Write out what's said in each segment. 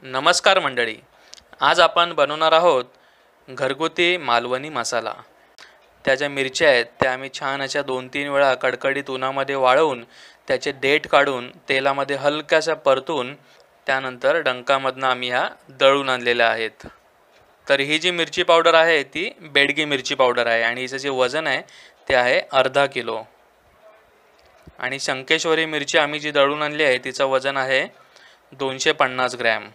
नमस्कार मंडळी, आज आपण बनवणार आहोत घरगुती मालवणी मसाला। त्या ज्या मिरच्या आहेत त्या आम्ही छान अशा 2-3 वेळा कडकडीत उन्हामध्ये वाळवून त्याचे देठ काढून तेलामध्ये हलकासा परतून त्यानंतर डंकामधनं आम्ही ह्या दळून आणलेल्या आहेत। तर ही जी मिरची पावडर आहे ती बेडगी मिरची पावडर आहे आणि हिचं जे वजन आहे ते आहे अर्धा किलो। आणि शंकेश्वरी मिरची आम्ही जी दळून आणली आहे तिचं वजन आहे 250 ग्रॅम।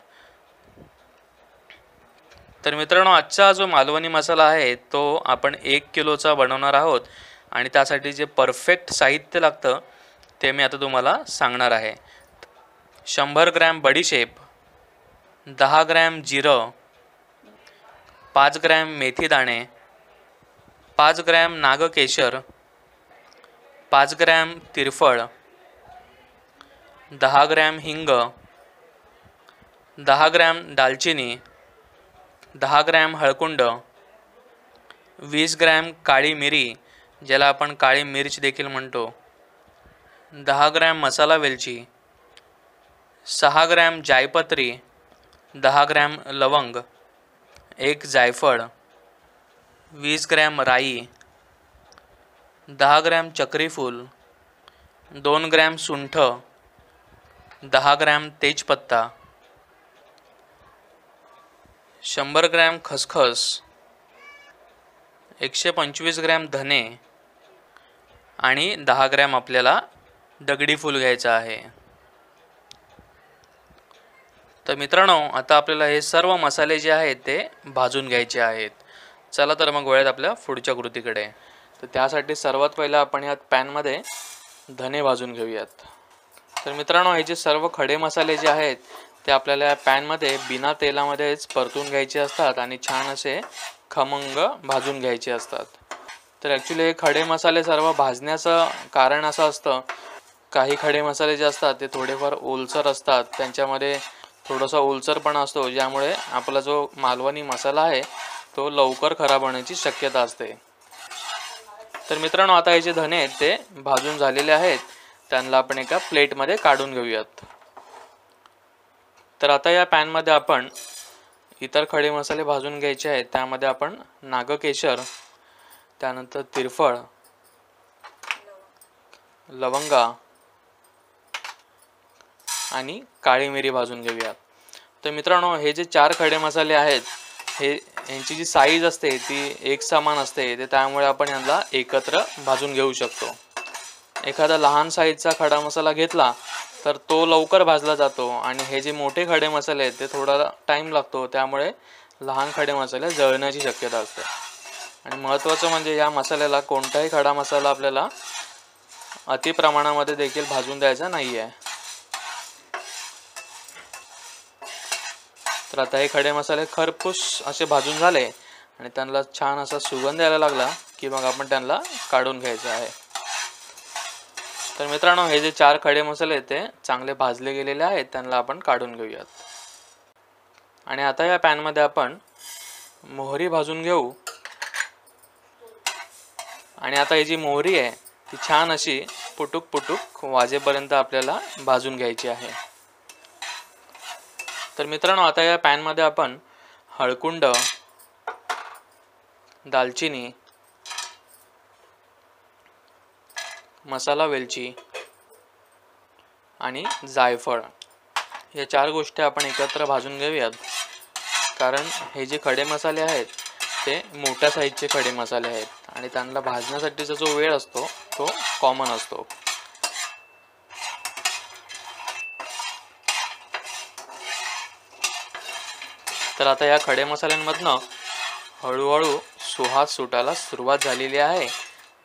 तर मित्रांनो, आजचा जो मालवणी मसाला आहे तो आपण 1 किलोचा बनवणार आहोत आणि त्यासाठी जे परफेक्ट साहित्य लागतं ते मी आता तुम्हाला सांगणार आहे। 100 ग्रॅम बडीशेप, 10 ग्रॅम जिरं, 5 ग्रॅम मेथी दाणे, 5 ग्रॅम नागकेशर, 5 ग्रॅम तिरफळ, 10 ग्रॅम हिंग, 10 ग्रॅम दालचिनी, 10 ग्रॅम हळकुंड, 20 ग्रॅम काळी मिरी ज्याला आपण काळी मिर्च देखील म्हणतो, 10 ग्रॅम मसाला वेलची, 6 ग्रॅम जायपत्री, 10 ग्रॅम लवंग, 1 जायफळ, 20 ग्रॅम राई, 10 ग्रॅम चक्रीफूल, 2 ग्रॅम सुंठ, 10 ग्रॅम तेजपत्ता, 100 ग्रॅम खसखस, 125 ग्रॅम धने आणि 10 ग्रॅम आपल्याला दगडी फूल घ्यायचा आहे। तर मित्रांनो, आता आपल्याला हे सर्व मसाले जे आहेत ते भाजून घ्यायचे आहेत। चला तर मग वळूयात आपल्या पुढच्या कृतीकडे। तर त्यासाठी सर्वात पहिलं आपण या पॅनमध्ये धने भाजून घेऊयात। तर मित्रांनो, हे जे सर्व खडे मसाले जे आहेत ते आपल्याला या पॅनमध्ये बिना तेलामध्येच परतून घ्यायचे असतात आणि छान असे खमंग भाजून घ्यायचे असतात। तर ॲक्च्युली हे खडे मसाले सर्व भाजण्याचं कारण असं असतं, काही खडे मसाले जे असतात ते थोडेफार ओलसर असतात, त्यांच्यामध्ये थोडासा ओलसरपणा असतो, ज्यामुळे आपला जो मालवणी मसाला आहे तो लवकर खराब होण्याची शक्यता असते। तर मित्रांनो, आता हे जे धने आहेत ते भाजून झालेले आहेत, त्यांना आपण एका प्लेटमध्ये काढून घेऊयात। तर आता या पॅनमध्ये आपण इतर खडे मसाले भाजून घ्यायचे आहेत। त्यामध्ये आपण नागकेशर, त्यानंतर तिरफळ, लवंगा आणि काळी मिरी भाजून घेऊयात। तर मित्रांनो, हे जे 4 खडे मसाले आहेत हे यांची जी साईज असते ती एक समान असते, ते त्यामुळे आपण यांना एकत्र भाजून घेऊ शकतो। एखादा लहान साईजचा खडा मसाला घेतला तर तो लवकर भाजला जातो आणि हे जे मोठे खडे मसाले आहेत ते थोडा टाईम लागतो, त्यामुळे लहान खडे मसाले जळण्याची शक्यता असते। आणि महत्त्वाचं म्हणजे या मसाल्याला कोणताही खडा मसाला आपल्याला अति प्रमाणामध्ये देखील भाजून द्यायचा नाही आहे। तर आता हे खडे मसाले खरपूस असे भाजून झाले आणि त्यांना छान असा सुगंध यायला लागला की मग आपण त्यांना काढून घ्यायचं आहे। तर मित्रांनो, हे जे 4 खडे मसाले आहेत ते चांगले भाजले गेलेले आहेत, त्यांना आपण काढून घेऊयात। आणि आता या पॅनमध्ये आपण मोहरी भाजून घेऊ। आणि आता ही जी मोहरी आहे ती छान अशी पुटुक पुटुक वाजेपर्यंत आपल्याला भाजून घ्यायची आहे। तर मित्रांनो, आता या पॅनमध्ये आपण हळकुंड, दालचिनी, मसाला वेलची आणि जायफळ या 4 गोष्टी आपण एकत्र भाजून घेऊयात, कारण हे जे खडे मसाले आहेत ते मोठ्या साईजचे खडे मसाले आहेत आणि त्यांना भाजण्यासाठीचा जो वेळ असतो तो कॉमन असतो। तर आता या खडे मसाल्यांमधनं हळूहळू सुवास सुटायला सुरुवात झालेली आहे।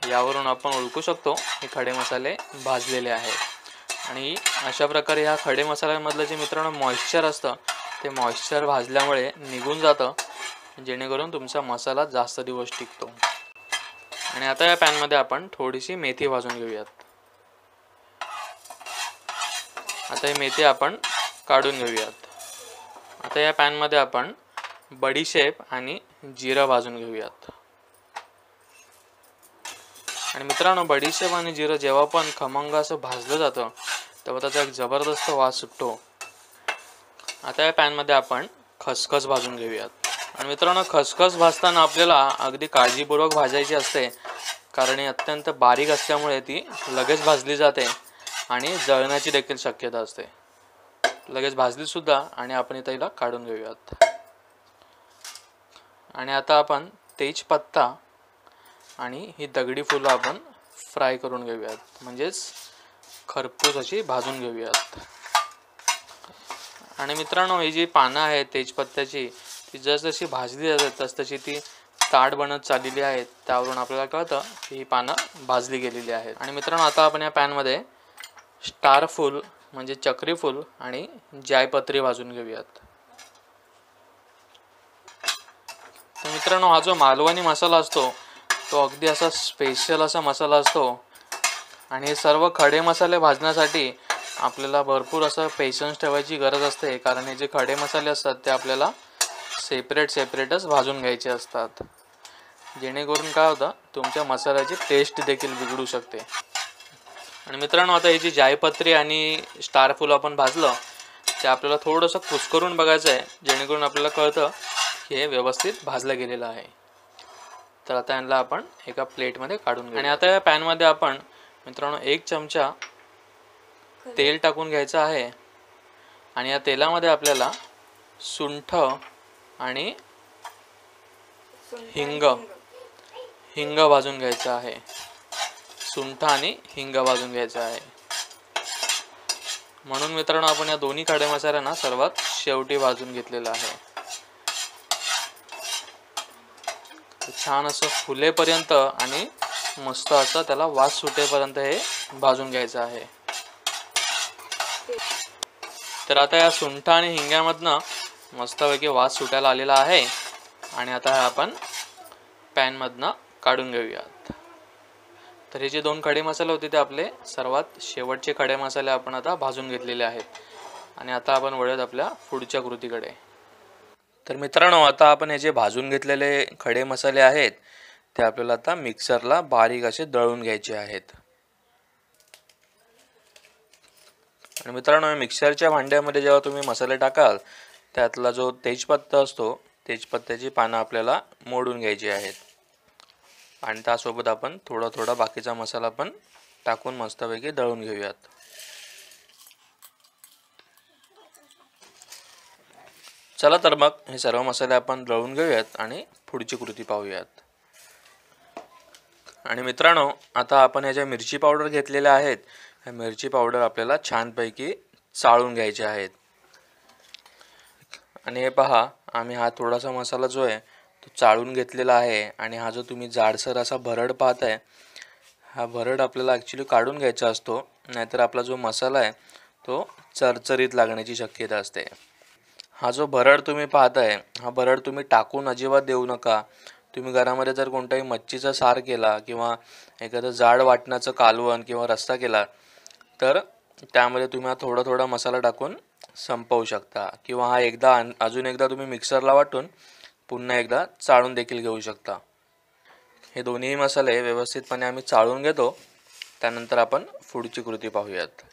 यावरून आपण ओळखू शकतो हे खडे मसाले भाजलेले आहेत। आणि अशा प्रकारे ह्या खडे मसाल्यांमधलं जे मित्रांनो मॉइश्चर असतं ते मॉइश्चर भाजल्यामुळे निघून जातं, जेणेकरून तुमचा मसाला जास्त दिवस टिकतो। आणि आता या पॅनमध्ये आपण थोडीशी मेथी भाजून घेऊयात। आता ही मेथी आपण काढून घेऊयात। आता या पॅनमध्ये आपण बडीशेप आणि जिरं भाजून घेऊयात। आणि मित्रांनो, बडीशेप आणि जिरं जेव्हा पण खमंग असं भाजलं जातं तेव्हा त्याचा एक जबरदस्त वास सुटतो आता या पॅनमध्ये आपण खसखस भाजून घेऊयात. आणि मित्रांनो, खसखस भाजताना आपल्याला अगदी काळजीपूर्वक भाजायची असते, कारण ही अत्यंत बारीक असल्यामुळे ती लगेच भाजली जाते आणि जळण्याची देखील शक्यता असते. लगेच भाजलीसुद्धा आणि आपण इथं हिला काढून घेऊयात. आणि आता आपण तेजपत्ता आणि ही दगडी फुलं आपण फ्राय करून घेऊयात, म्हणजेच खरपूस अशी भाजून घेऊयात. आणि मित्रांनो, ही जी पानं आहेत तेजपत्त्याची, ती जसजशी भाजली जातात तसतशी ती ताट बनत चाललेली आहेत. त्यावरून आपल्याला कळतं की ही पानं भाजली गेलेली आहेत. आणि मित्रांनो, आता आपण या पॅनमध्ये स्टार फूल म्हणजे चक्री फूल आणि जायपत्री भाजून घेऊयात. तर मित्रांनो, हा जो मालवणी मसाला असतो तो अगदी असा स्पेशल असा मसाला असतो. आणि हे सर्व खडे मसाले भाजण्यासाठी आपल्याला भरपूर असं पेशन्स ठेवायची गरज असते, कारण हे जे खडे मसाले असतात ते आपल्याला सेपरेटच भाजून घ्यायचे असतात, जेणेकरून काय होतं, तुमच्या मसाल्याची टेस्ट देखील बिघडू शकते. आणि मित्रांनो, आता ही जी जायपत्री आणि स्टार फूल आपण भाजलं ते आपल्याला थोडंसं कुस्करून बघायचं आहे, जेणेकरून आपल्याला कळतं की हे व्यवस्थित भाजलं गेलेलं आहे. तर आता यांना आपण एका प्लेटमध्ये काढून घेऊ. आणि आता या पॅनमध्ये आपण मित्रांनो 1 चमचा तेल टाकून घ्यायचं आहे. आणि या तेलामध्ये आपल्याला सुंठ आणि हिंग भाजून घ्यायचं आहे. सुंठ आणि हिंग भाजून घ्यायचं आहे. म्हणून मित्रांनो, आपण या दोन्ही खडे मसाल्यांना सर्वात शेवटी भाजून घेतलेलं आहे. छान असं फुलेपर्यंत आणि मस्त असं त्याला वास सुटेपर्यंत हे भाजून घ्यायचं आहे. तर आता या सुंठ आणि हिंग्यामधनं मस्तपैकी वास सुटायला आलेला आहे. आणि आता हे आपण पॅनमधनं काढून घेऊयात. तर हे जे 2 खडे मसाले होते ते आपले सर्वात शेवटचे खडे मसाले आपण आता भाजून घेतलेले आहेत. आणि आता आपण वळूयात आपल्या पुढच्या कृतीकडे. तर मित्रांनो, आता आपण हे जे भाजून घेतलेले खडे मसाले आहेत ते आपल्याला आता मिक्सरला बारीक असे दळून घ्यायचे आहेत. आणि मित्रांनो, मिक्सरच्या भांड्यामध्ये जेव्हा तुम्ही मसाले टाकाल त्यातला जो तेजपत्ता असतो, तेजपत्त्याची पानं आपल्याला मोडून घ्यायची आहेत. आणि त्यासोबत आपण थोडा बाकीचा मसाला पण टाकून मस्तपैकी दळून घेऊयात. चला तर मग हे सर्व मसाले आपण दळून घेऊयात आणि पुढची कृती पाहूयात. आणि मित्रांनो, आता आपण ह्या ज्या मिरची पावडर घेतलेल्या आहेत, ह्या मिरची पावडर आपल्याला छानपैकी चाळून घ्यायचे आहेत. आणि हे पहा, आम्ही हा थोडासा मसाला जो आहे तो चाळून घेतलेला आहे. आणि हा जो तुम्ही जाडसर असा भरड पाहताय, हा भरड आपल्याला ॲक्च्युली काढून घ्यायचा असतो, नाहीतर आपला जो मसाला आहे तो चरचरीत लागण्याची शक्यता असते. हा जो भरड तुम्ही पाहताय, हा भरड तुम्ही टाकून अजिबात देऊ नका. तुम्ही घरामध्ये जर कोणताही मच्छीचा सार केला किंवा एखादं जाड वाटणाचं कालवण किंवा रस्सा केला तर त्यामध्ये तुम्ही हा थोडा मसाला टाकून संपवू शकता. किंवा हा अजून एकदा तुम्ही मिक्सरला वाटून पुन्हा एकदा चाळून देखील घेऊ शकता. हे दोन्ही मसाले व्यवस्थितपणे आम्ही चाळून घेतो. त्यानंतर आपण पुढची कृती पाहूयात.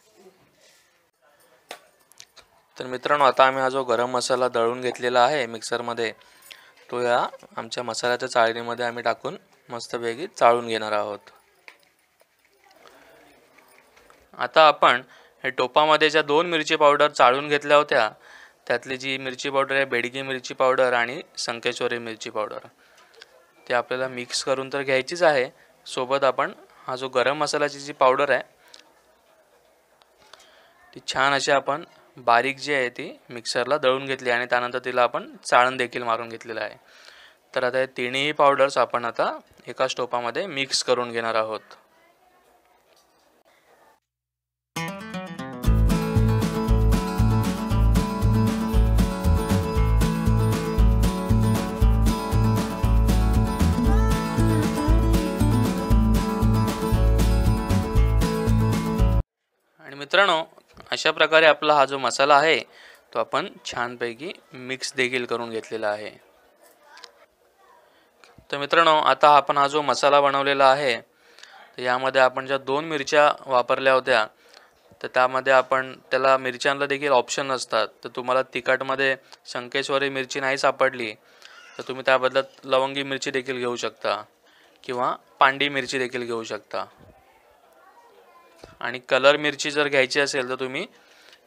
तर मित्रांनो, आता आम्ही हा जो गरम मसाला दळून घेतलेला आहे मिक्सरमध्ये, तो या आमच्या मसाल्याच्या चाळणीमध्ये आम्ही टाकून मस्तपैकी चाळून घेणार आहोत. आता आपण हे टोपामध्ये ज्या 2 मिरची पावडर चाळून घेतल्या होत्या, त्यातली जी मिरची पावडर आहे बेडगी मिरची पावडर आणि संकेश्वरी मिरची पावडर, ते आपल्याला मिक्स करून तर घ्यायचीच आहे. सोबत आपण हा जो गरम मसाल्याची जी पावडर आहे ती छान अशी आपण बारीक जी आहे ती मिक्सरला दळून घेतली आणि त्यानंतर तिला आपण चाळण देखील मारून घेतलेलं आहे. तर आता हे तिन्ही पावडर्स आपण आता एका टोपामध्ये मिक्स करून घेणार आहोत. आणि मित्रांनो, अशा प्रकारे आपला हा जो मसाला आहे तो आपण छानपैकी मिक्स देखील करून घेतलेला आहे. तर मित्रांनो, आता आपण हा जो मसाला बनवलेला आहे तर यामध्ये आपण ज्या 2 मिरच्या वापरल्या होत्या तर त्यामध्ये आपण त्याला मिरच्यांना देखील ऑप्शन असतात. तर तुम्हाला तिखटमध्ये शंकेश्वरी मिरची नाही सापडली तर तुम्ही त्या बदल्यात लवंगी मिरची देखील घेऊ शकता किंवा पांडी मिरची देखील घेऊ शकता. आणि कलर मिरची जर घ्यायची असेल तर तुम्ही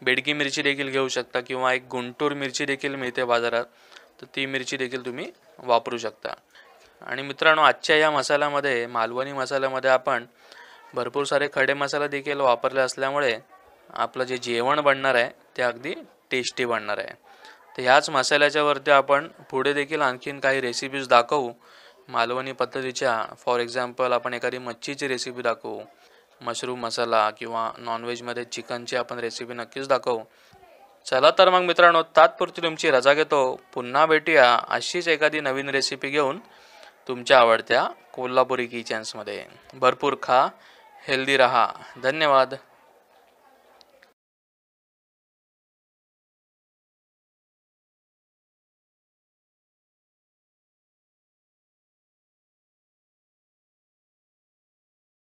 बेडगी मिरची देखील घेऊ शकता किंवा एक गुंटूर मिरची देखील मिळते बाजारात, तर ती मिरची देखील तुम्ही वापरू शकता. आणि मित्रांनो, आजच्या या मसाल्यामध्ये, मालवणी मसाल्यामध्ये आपण भरपूर सारे खडे मसाले देखील वापरले असल्यामुळे आपलं जे जेवण बनणार आहे ते अगदी टेस्टी बनणार आहे. तर ह्याच मसाल्याच्या वरती आपण पुढे देखील आणखीन काही रेसिपीज दाखवू मालवणी पद्धतीच्या. फॉर एक्झाम्पल आपण एखादी मच्छीची रेसिपी दाखवू, मशरूम मसाला किंवा नॉनव्हेजमध्ये चिकनची आपण रेसिपी नक्कीच दाखवू. चला तर मग मित्रांनो, तात्पुरती तुमची रजा घेतो. पुन्हा भेटूया अशीच एखादी नवीन रेसिपी घेऊन तुमच्या आवडत्या कोल्हापुरी किचन्समध्ये. भरपूर खा, हेल्दी रहा. धन्यवाद.